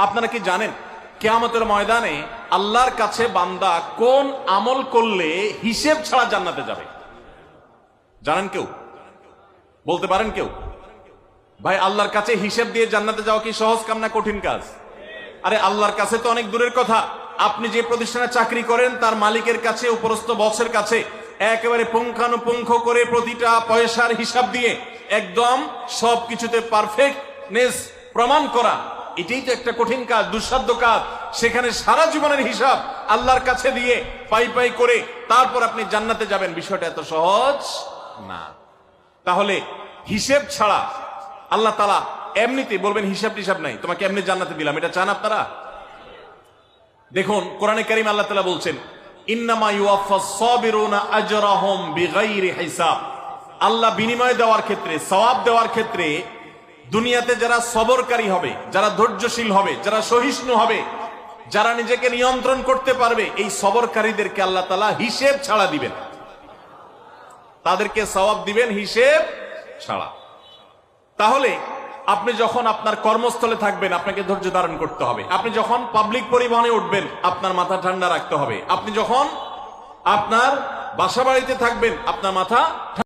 আপনারা কি জানেন কিয়ামতের ময়দানে আল্লাহর কাছে বান্দা কোন আমল করলে হিসেব ছাড়া জান্নাতে যাবে? জানেন কেউ? বলতে পারেন কেউ? ভাই, আল্লাহর কাছে হিসেব দিয়ে জান্নাতে যাওয়া কি সহজ কাম না কঠিন কাজ? আরে আল্লাহর কাছে তো অনেক দূরের কথা। আপনি যে প্রতিষ্ঠানে চাকরি করেন তার মালিকের কাছে, উপরস্থ বসের কাছে একেবারে পুঙ্খানুপুঙ্খ করে প্রতিটা পয়সার হিসাব দিয়ে একদম সবকিছুতে পারফেক্টনেস প্রমাণ করা, এটাই তো একটা কঠিন কাজ, দুঃসাধ্য কাজ। সেখানে সারা জীবনের হিসাব আল্লাহর কাছে দিয়ে পাই পাই করে তারপর আপনি জান্নাতে যাবেন, বিষয়টা এত সহজ না। তাহলে হিসেব ছাড়া আল্লাহ তাআলা এমনিতে বলবেন হিসাব টিসাব নাই, তোমাকে এমনি জান্নাতে দিলাম, এটা চান আপনারা? দেখুন কোরআনে কারীম আল্লাহ তাআলা বলছেন ইন্নামা ইউওয়াফাস সাবিরুনা আজরাহুম বিগাইরি হিসাব। আল্লাহ বিনিময় দেওয়ার ক্ষেত্রে, সওয়াব দেওয়ার ক্ষেত্রে দুনিয়াতে যারা সবরকারী হবে, যারা ধৈর্যশীল হবে, যারা সহিষ্ণু হবে, যারা নিজেকে নিয়ন্ত্রণ করতে পারবে, এই সবরকারীদেরকে আল্লাহ তাআলা হিসেব ছাড়া দিবেন, তাদেরকে সওয়াব দিবেন হিসেব ছাড়া। তাহলে আপনি যখন আপনার কর্মস্থলে থাকবেন আপনাকে ধৈর্য ধারণ করতে হবে। আপনি যখন পাবলিক পরিবহনে উঠবেন আপনার মাথা ঠান্ডা রাখতে হবে। আপনি যখন আপনার বাসা বাড়িতে থাকবেন আপনার মাথা